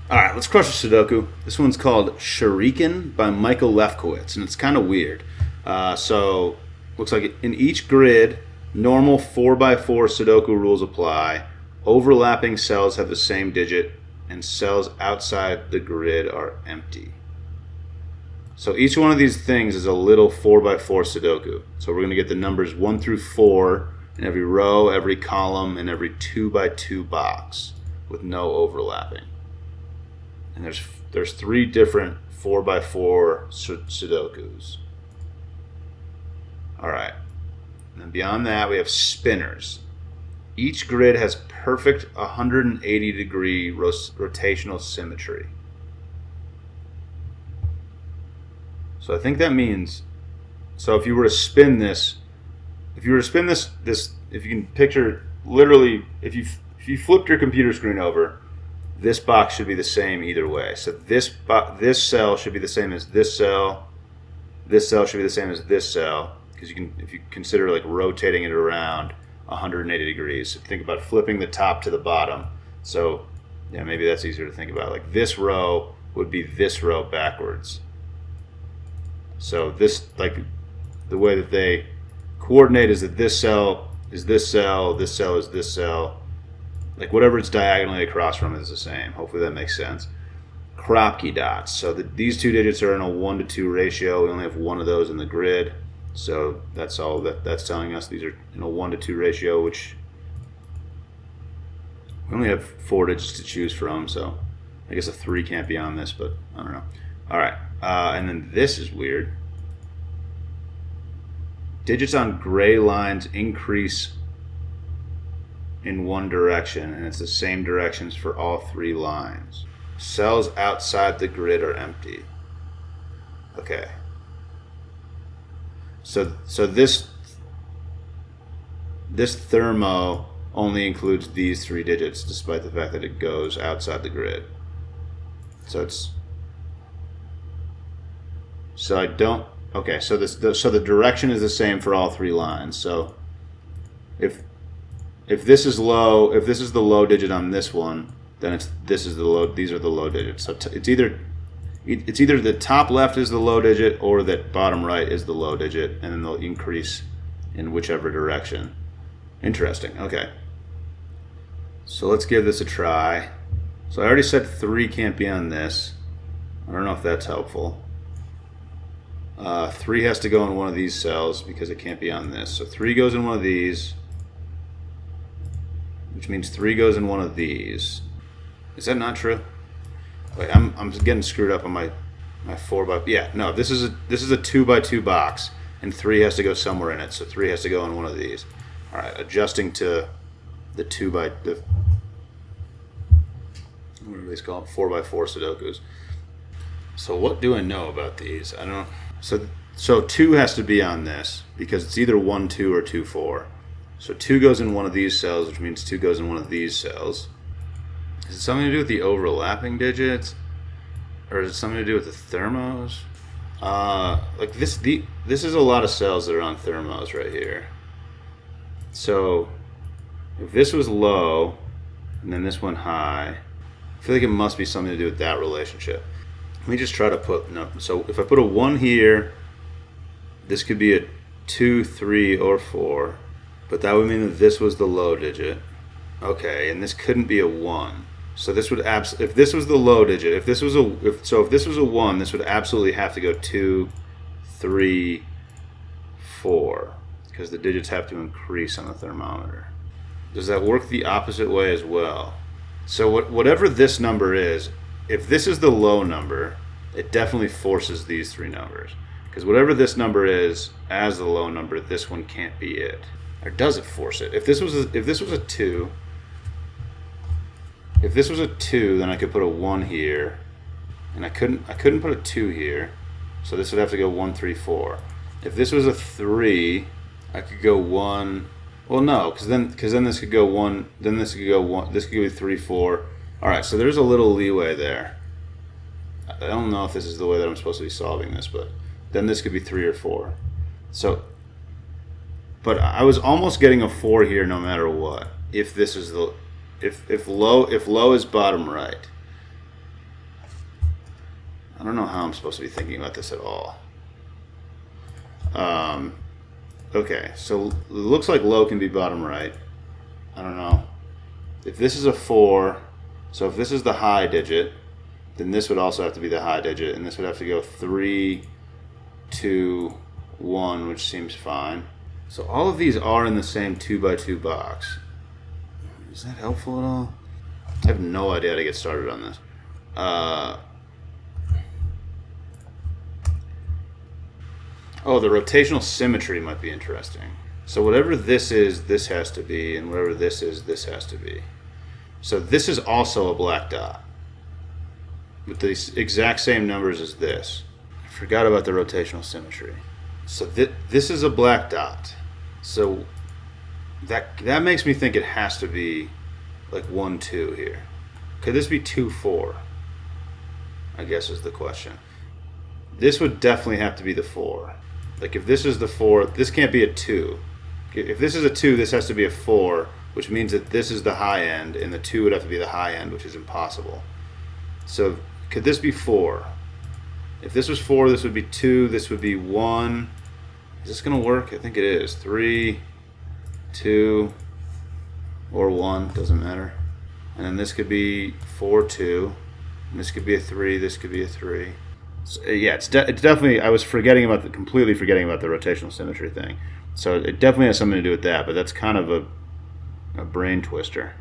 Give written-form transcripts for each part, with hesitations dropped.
All right, let's crush a Sudoku. This one's called Shuriken by Michael Lefkowitz, and it's kind of weird. So, looks like in each grid, normal 4x4 Sudoku rules apply. Overlapping cells have the same digit, and cells outside the grid are empty. So each one of these things is a little 4x4 Sudoku. So we're going to get the numbers 1 through 4 in every row, every column, and every 2x2 box with no overlapping. And there's 3 different 4x4 Sudokus. All right. And then beyond that, we have spinners. Each grid has perfect 180-degree rotational symmetry. So I think that means, so if you were to spin this, if you can picture literally, if you flipped your computer screen over, this box should be the same either way. So this cell should be the same as this cell. This cell should be the same as this cell, because if you consider like rotating it around 180 degrees. So think about flipping the top to the bottom. So yeah, maybe that's easier to think about. Like this row would be this row backwards. So this, like the way that they coordinate is that this cell is this cell, this cell is this cell. Like whatever it's diagonally across from is the same. Hopefully that makes sense. Kropke dots. So these 2 digits are in a 1-to-2 ratio. We only have one of those in the grid. So that's all that's telling us. These are in a 1-to-2 ratio, which we only have 4 digits to choose from. So I guess a 3 can't be on this, but I don't know. All right. And then this is weird. Digits on gray lines increase in one direction, and it's the same directions for all 3 lines. Cells outside the grid are empty. Okay. So this thermo only includes these 3 digits, despite the fact that it goes outside the grid. So the direction is the same for all 3 lines. So if this is low, if this is the low digit on this one, then these are the low digits. So it's either the top left is the low digit or that bottom right is the low digit, and then they'll increase in whichever direction. Interesting. Okay. So let's give this a try. So I already said 3 can't be on this. I don't know if that's helpful. 3 has to go in one of these cells because it can't be on this. So 3 goes in one of these, which means 3 goes in one of these. Is that not true? Wait, I'm getting screwed up on my 4x. Yeah, no. This is a 2x2 box, and 3 has to go somewhere in it. So 3 has to go in one of these. All right, adjusting to the what do these call it? 4x4 Sudokus. So what do I know about these? I don't. So 2 has to be on this because it's either 1, 2, or 2, 4. So 2 goes in one of these cells, which means 2 goes in one of these cells. Is it something to do with the overlapping digits, or is it something to do with the thermos? Like this is a lot of cells that are on thermos right here. So if this was low and then this one high, I feel like it must be something to do with that relationship. Let me just try to put so if I put a 1 here, this could be a 2, 3, or 4, but that would mean that this was the low digit. Okay, and this couldn't be a 1. So this would if this was the low digit, if this was a 1, this would absolutely have to go 2, 3, 4, because the digits have to increase on the thermometer. Does that work the opposite way as well? So whatever this number is, if this is the low number, it definitely forces these 3 numbers. Because whatever this number is as the low number, this one can't be it. Or does it force it? If this was a 2, then I could put a 1 here, and I couldn't put a 2 here, so this would have to go 1, 3, 4. If this was a 3, I could go 1. Well, no, because then this could go 1. Then this could go 1. This could be 3, 4. All right, so there's a little leeway there. I don't know if this is the way that I'm supposed to be solving this, but then this could be 3 or 4. So, but I was almost getting a 4 here no matter what. If this is if low is bottom right, don't know how I'm supposed to be thinking about this at all. Okay, so it looks like low can be bottom right. I don't know. If this is a 4, so if this is the high digit, then this would also have to be the high digit, and this would have to go 3, 2, 1, which seems fine. So all of these are in the same 2x2 box. Is that helpful at all? I have no idea how to get started on this. Oh, the rotational symmetry might be interesting. So whatever this is, this has to be, and whatever this is, this has to be. So this is also a black dot with the exact same numbers as this. I forgot about the rotational symmetry. So this is a black dot. So that makes me think it has to be like 1, 2 here. Could this be 2, 4? I guess is the question. This would definitely have to be the 4. Like if this is the 4, this can't be a 2. If this is a 2, this has to be a 4, which means that this is the high end, and the 2 would have to be the high end, which is impossible. So could this be 4? If this was 4, this would be 2, this would be 1. Is this going to work? I think it is. 3, 2, or 1, doesn't matter. And then this could be 4, 2. And this could be a 3, this could be a 3. So, yeah, it's definitely, I was completely forgetting about the rotational symmetry thing. So it definitely has something to do with that, but that's kind of a brain twister.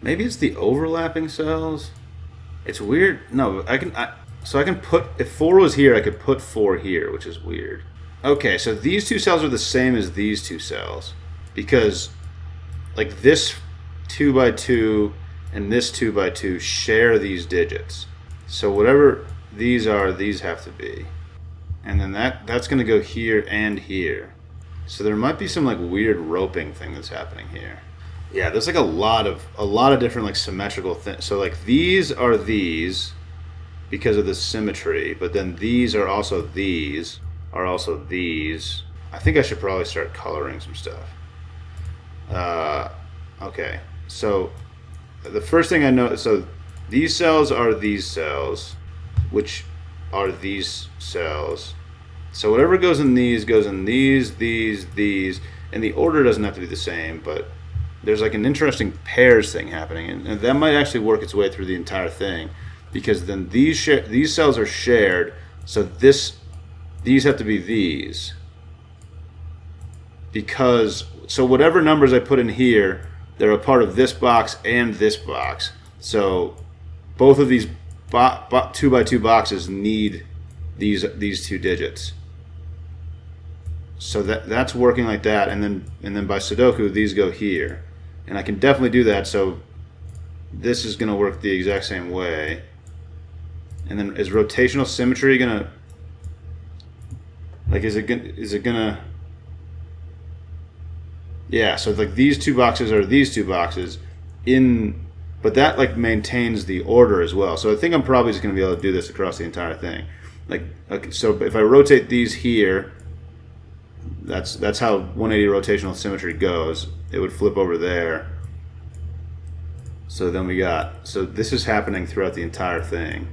Maybe it's the overlapping cells? It's weird. No, I can put, if 4 was here, I could put 4 here, which is weird. Okay, so these two cells are the same as these two cells, because like this 2x2 and this 2x2 share these digits. So whatever these are, these have to be. And then that's going to go here and here. So there might be some like weird roping thing that's happening here. Yeah, there's like a lot of different like symmetrical things. So like these are these because of the symmetry, but then these are also these. I think I should probably start coloring some stuff. Okay, so the first thing I know, so these cells are these cells, which are these cells. So whatever goes in these, and the order doesn't have to be the same, but there's like an interesting pairs thing happening, and that might actually work its way through the entire thing, because then these cells are shared, so these have to be these, because so whatever numbers I put in here, they're a part of this box and this box. So both of these 2x2 boxes need these two digits. So that's working like that, and then by Sudoku these go here, and I can definitely do that. So this is going to work the exact same way. And then is rotational symmetry gonna, like, is it gonna? Yeah, so like these two boxes are these two boxes but that like maintains the order as well. So I think I'm probably just going to be able to do this across the entire thing. Like, okay, so if I rotate these here, that's how 180 rotational symmetry goes. It would flip over there. So then so this is happening throughout the entire thing.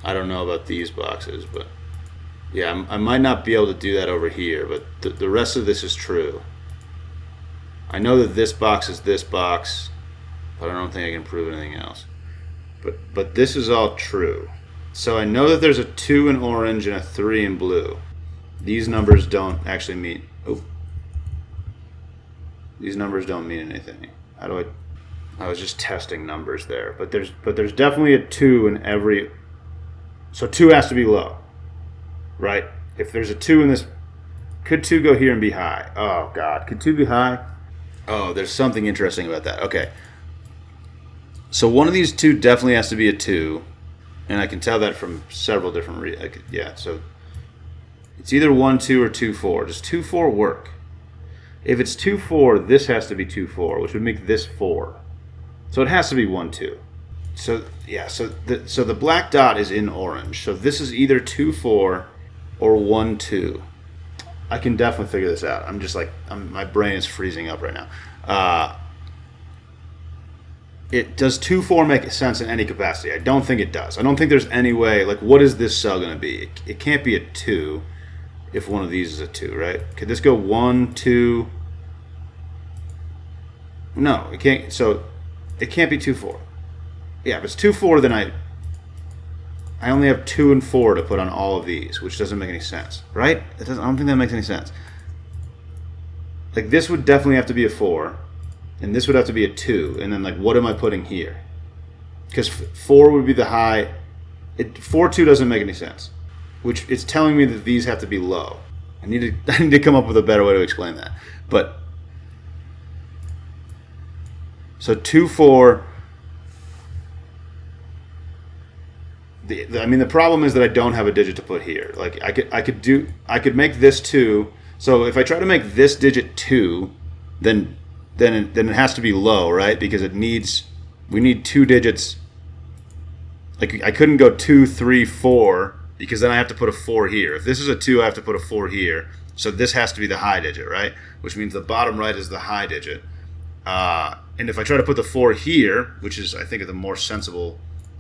I don't know about these boxes, but yeah, I might not be able to do that over here, but the rest of this is true. I know that this box is this box, but I don't think I can prove anything else. But this is all true. So I know that there's a 2 in orange and a 3 in blue. These numbers don't actually mean. Oh, these numbers don't mean anything. How do I was just testing numbers there, but there's definitely a 2 in every. So 2 has to be low, right? If there's a 2 in this, could 2 go here and be high? Oh God, could 2 be high? Oh, there's something interesting about that. Okay. So one of these 2 definitely has to be a 2, and I can tell that from several different reasons. Yeah, so it's either 1, 2, or 2, 4. Does 2, 4 work? If it's 2, 4, this has to be 2, 4, which would make this 4. So it has to be 1, 2. So yeah, so the black dot is in orange. So this is either 2, 4 or 1, 2. I can definitely figure this out. I'm just like, my brain is freezing up right now. does 2-4 make sense in any capacity? I don't think it does. I don't think there's any way. Like, what is this cell going to be? It can't be a 2 if one of these is a 2, right? Could this go 1, 2? No, it can't. So it can't be 2-4. Yeah, if it's 2-4, then I only have 2 and 4 to put on all of these, which doesn't make any sense, right? I don't think that makes any sense. Like, this would definitely have to be a 4. And this would have to be a 2. And then, like, what am I putting here? Because 4 would be the high. 4-2 doesn't make any sense. Which it's telling me that these have to be low. I need to come up with a better way to explain that. But so 2-4. The problem is that I don't have a digit to put here. Like, I could make this 2. So if I try to make this digit 2, then it has to be low, right? Because we need 2 digits. Like, I couldn't go 2, 3, 4, because then I have to put a 4 here. If this is a 2, I have to put a 4 here. So this has to be the high digit, right? Which means the bottom right is the high digit. And if I try to put the 4 here, which is, I think, the more sensible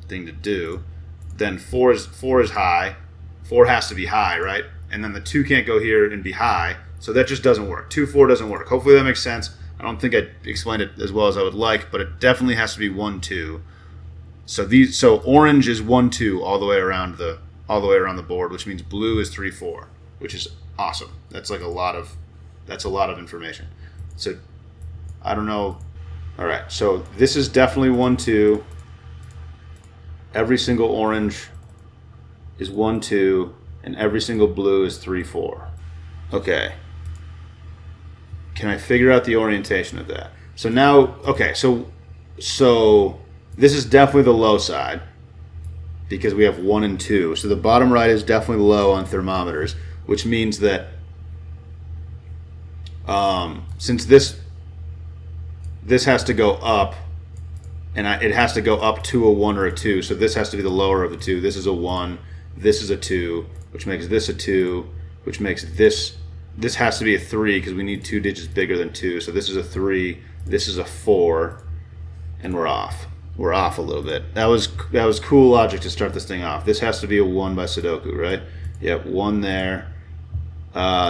thing to do, then 4 is high. 4 has to be high, right? And then the 2 can't go here and be high. So that just doesn't work. 2-4 doesn't work. Hopefully that makes sense. I don't think I explained it as well as I would like, but it definitely has to be 1-2. So orange is 1-2 all the way around the board, which means blue is 3-4, which is awesome. That's a lot of information. So I don't know. All right. So this is definitely 1-2. Every single orange is 1-2, and every single blue is 3-4. Okay. Can I figure out the orientation of that? So now, okay, so this is definitely the low side because we have 1 and 2. So the bottom right is definitely low on thermometers, which means that since this has to go up, and it has to go up to a 1 or a 2, so this has to be the lower of the 2. This is a 1, this is a 2, which makes this a 2, which makes this has to be a 3 because we need 2 digits bigger than 2. So this is a 3, this is a 4, and we're off. We're off a little bit. That was cool logic to start this thing off. This has to be a 1 by sudoku, right? Yep, 1 there.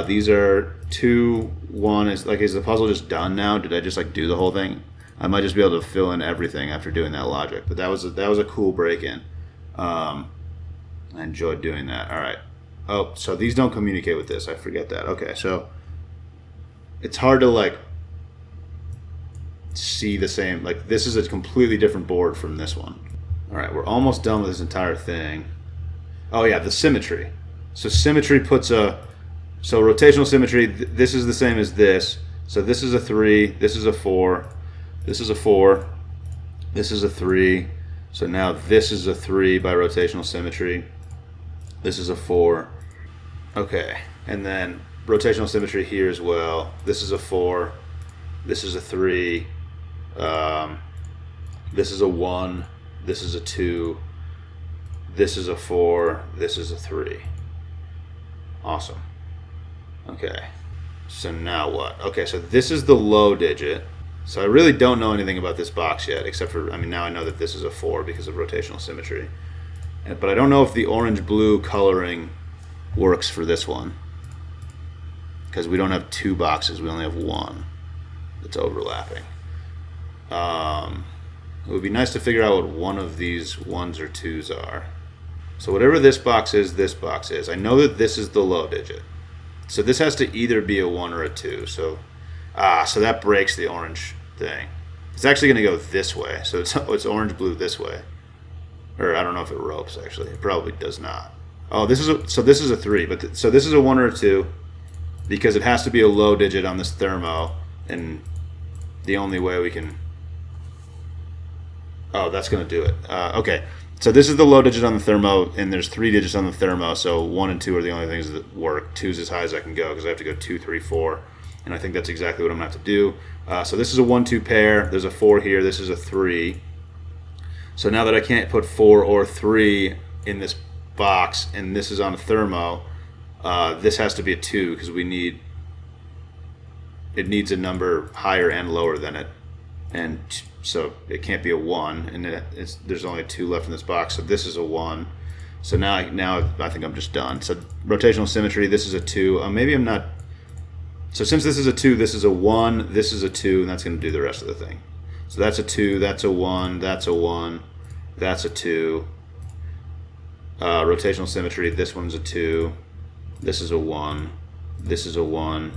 These are 2, 1. Is the puzzle just done now? Did I just do the whole thing? I might just be able to fill in everything after doing that logic. But that was a cool break-in. I enjoyed doing that. All right. Oh, so these don't communicate with this. I forget that. Okay, so it's hard to see the same. This is a completely different board from this one. All right, we're almost done with this entire thing. Oh yeah, the symmetry. So symmetry puts rotational symmetry. This is the same as this. So this is a 3. This is a 4. This is a 4. This is a 3. So now this is a 3 by rotational symmetry. This is a 4. Okay, and then rotational symmetry here as well. This is a 4. This is a 3. This is a 1. This is a 2. This is a 4. This is a 3. Awesome. Okay, so now what? Okay, so this is the low digit. So I really don't know anything about this box yet, except for, now I know that this is a 4 because of rotational symmetry. But I don't know if the orange-blue coloring works for this one. Because we don't have 2 boxes, we only have 1 that's overlapping. It would be nice to figure out what one of these 1s or 2s are. So whatever this box is, I know that this is the low digit. So this has to either be a 1 or a 2. So that breaks the orange thing. It's actually going to go this way. So it's orange-blue this way. Or I don't know if it ropes, actually. It probably does not. Oh, this is a 3. So this is a 1 or a 2 because it has to be a low digit on this thermo. And the only way we can... Oh, that's going to do it. Okay. So this is the low digit on the thermo, and there's 3 digits on the thermo, so 1 and 2 are the only things that work. 2's as high as I can go because I have to go 2, 3, 4, and I think that's exactly what I'm going to have to do. So this is a 1-2 pair. There's a 4 here. This is a 3. So now that I can't put 4 or 3 in this box, and this is on a thermo, this has to be a 2 because it needs a number higher and lower than it and so it can't be a 1, and there's only a 2 left in this box, so this is a 1. So now I think I'm just done. So rotational symmetry, this is a 2. Maybe I'm not. So since this is a 2, this is a 1, this is a 2, and that's going to do the rest of the thing. So that's a 2, that's a 1, that's a 1, that's a 2. Rotational symmetry, this one's a 2, this is a 1, this is a 1,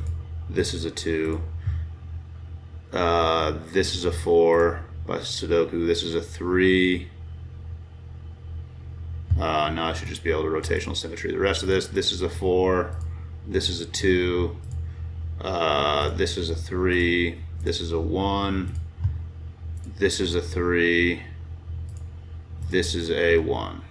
this is a 2, this is a 4 by Sudoku, this is a 3. Now I should just be able to rotational symmetry the rest of this is a 4, this is a 2, this is a 3, this is a 1, this is a 3, this is a 1.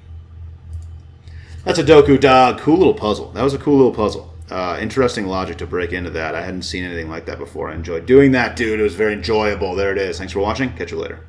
That's a Doku Dog. Cool little puzzle. That was a cool little puzzle. Interesting logic to break into that. I hadn't seen anything like that before. I enjoyed doing that, dude. It was very enjoyable. There it is. Thanks for watching. Catch you later.